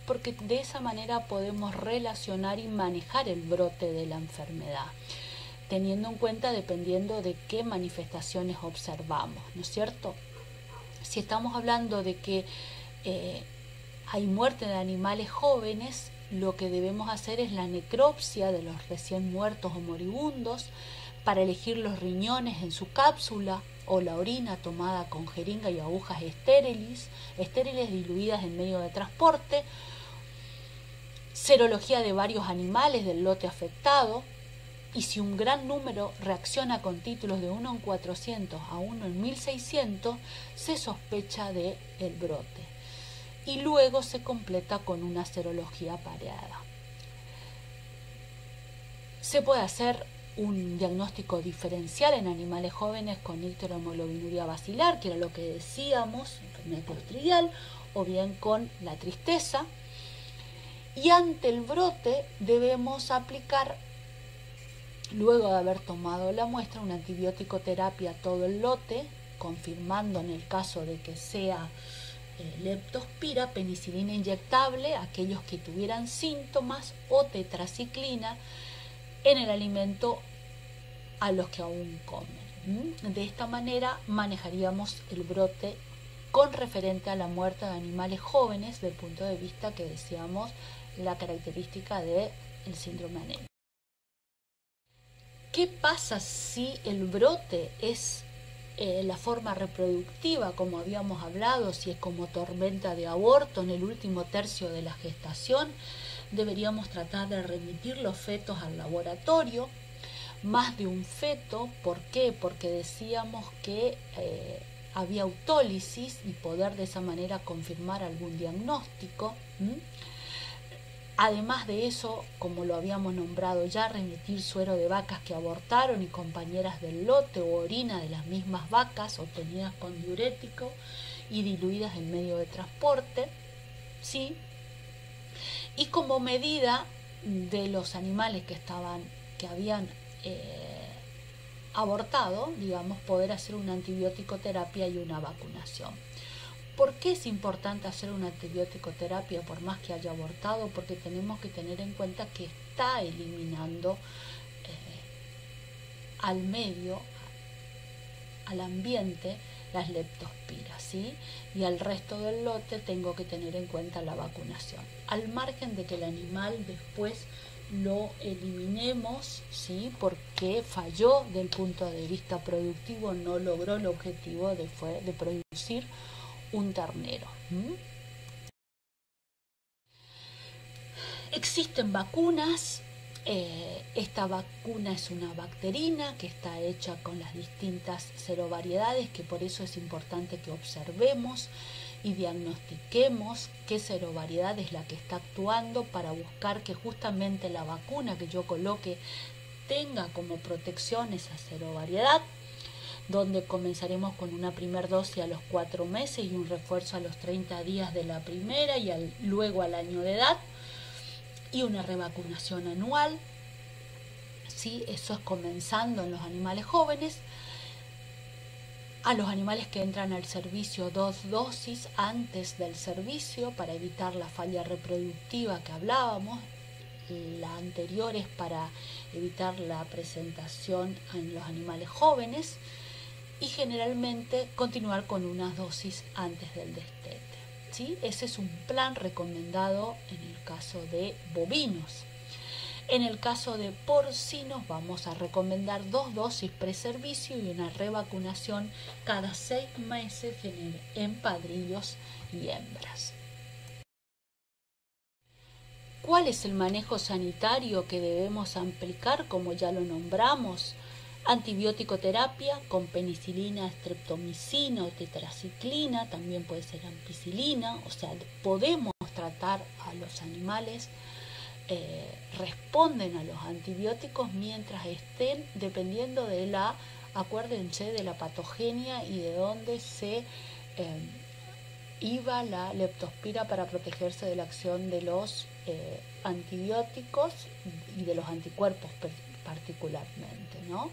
Porque de esa manera podemos relacionar y manejar el brote de la enfermedad, teniendo en cuenta dependiendo de qué manifestaciones observamos, ¿no es cierto? Si estamos hablando de que hay muerte de animales jóvenes, lo que debemos hacer es la necropsia de los recién muertos o moribundos para elegir los riñones en su cápsula o la orina tomada con jeringa y agujas estériles diluidas en medio de transporte, serología de varios animales del lote afectado, y si un gran número reacciona con títulos de 1 en 400 a 1 en 1600, se sospecha del brote. Y luego se completa con una serología pareada. Se puede hacer un diagnóstico diferencial en animales jóvenes con icterohemoglobinuria basilar, que era lo que decíamos, enfermedad clostridial, o bien con la tristeza. Y ante el brote debemos aplicar, luego de haber tomado la muestra, una antibiótico terapia a todo el lote, confirmando en el caso de que sea leptospira, penicilina inyectable, aquellos que tuvieran síntomas, o tetraciclina en el alimento a los que aún comen. De esta manera manejaríamos el brote con referente a la muerte de animales jóvenes, desde el punto de vista que decíamos la característica del síndrome anémico. ¿Qué pasa si el brote es la forma reproductiva, como habíamos hablado, si es como tormenta de aborto en el último tercio de la gestación? Deberíamos tratar de remitir los fetos al laboratorio, más de un feto. ¿Por qué? Porque decíamos que había autólisis y poder de esa manera confirmar algún diagnóstico. Además de eso, como lo habíamos nombrado ya, remitir suero de vacas que abortaron y compañeras del lote, o orina de las mismas vacas obtenidas con diurético y diluidas en medio de transporte, ¿sí? Y como medida de los animales que habían abortado, digamos, poder hacer una antibiótico terapia y una vacunación. ¿Por qué es importante hacer una antibiótico terapia por más que haya abortado? Porque tenemos que tener en cuenta que está eliminando al medio, al ambiente, las leptospiras, ¿sí? Y al resto del lote tengo que tener en cuenta la vacunación. Al margen de que el animal después lo eliminemos, ¿sí? Porque falló del punto de vista productivo, no logró el objetivo de producir un ternero. Existen vacunas. Esta vacuna es una bacterina que está hecha con las distintas serovariedades, que por eso es importante que observemos y diagnostiquemos qué serovariedad es la que está actuando, para buscar que justamente la vacuna que yo coloque tenga como protección esa serovariedad, donde comenzaremos con una primera dosis a los 4 meses y un refuerzo a los 30 días de la primera y luego al año de edad, y una revacunación anual, ¿sí? Eso es comenzando en los animales jóvenes. A los animales que entran al servicio, 2 dosis antes del servicio para evitar la falla reproductiva que hablábamos. La anterior es para evitar la presentación en los animales jóvenes, y generalmente continuar con unas dosis antes del destete, ¿sí? Ese es un plan recomendado en el caso de bovinos. En el caso de porcinos vamos a recomendar 2 dosis preservicio y una revacunación cada 6 meses en padrillos y hembras. ¿Cuál es el manejo sanitario que debemos aplicar? Como ya lo nombramos, antibiótico terapia con penicilina, streptomicina o tetraciclina, también puede ser ampicilina, o sea, podemos tratar a los animales, responden a los antibióticos mientras estén, dependiendo de acuérdense, de la patogenia y de dónde se iba la leptospira para protegerse de la acción de los antibióticos y de los anticuerpos particularmente, ¿no?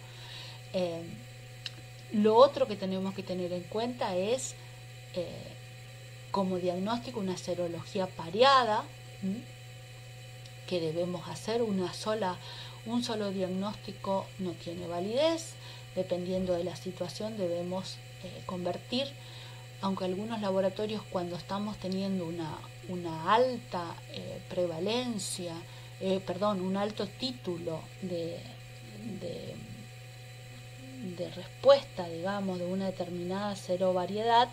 Lo otro que tenemos que tener en cuenta es como diagnóstico una serología pareada, que debemos hacer. Un solo diagnóstico no tiene validez. Dependiendo de la situación debemos convertir, aunque algunos laboratorios, cuando estamos teniendo una alta prevalencia, un alto título de respuesta, digamos, de una determinada serovariedad,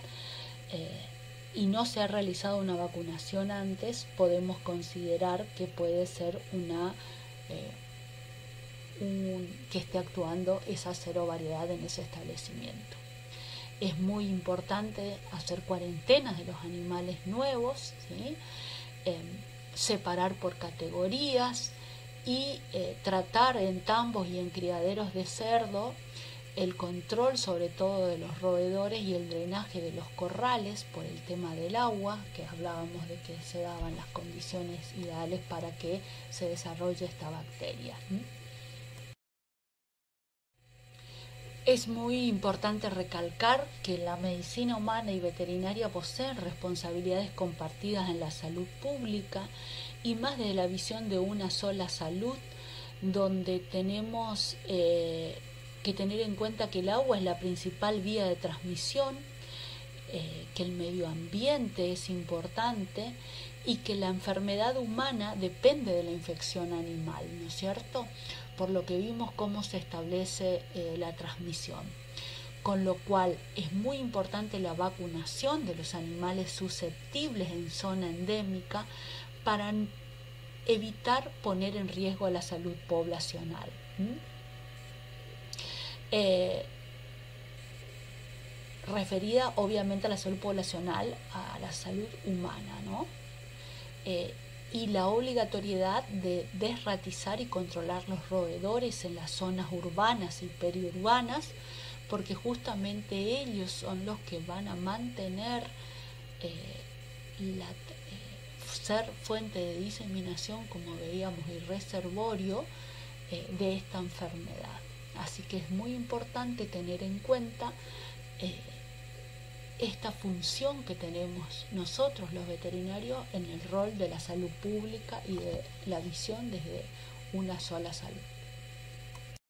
y no se ha realizado una vacunación antes, podemos considerar que puede ser que esté actuando esa serovariedad en ese establecimiento. Es muy importante hacer cuarentenas de los animales nuevos, ¿sí? Separar por categorías y tratar en tambos y en criaderos de cerdo el control sobre todo de los roedores y el drenaje de los corrales por el tema del agua, que hablábamos de que se daban las condiciones ideales para que se desarrolle esta bacteria. Es muy importante recalcar que la medicina humana y veterinaria poseen responsabilidades compartidas en la salud pública, y más desde la visión de una sola salud, donde tenemos que tener en cuenta que el agua es la principal vía de transmisión, que el medio ambiente es importante y que la enfermedad humana depende de la infección animal, ¿no es cierto? Por lo que vimos cómo se establece la transmisión. Con lo cual es muy importante la vacunación de los animales susceptibles en zona endémica para evitar poner en riesgo a la salud poblacional. Referida obviamente a la salud poblacional, a la salud humana, ¿no? Y la obligatoriedad de desratizar y controlar los roedores en las zonas urbanas y periurbanas, porque justamente ellos son los que van a mantener ser fuente de diseminación, como veíamos, y reservorio de esta enfermedad. Así que es muy importante tener en cuenta esta función que tenemos nosotros los veterinarios en el rol de la salud pública y de la visión desde una sola salud.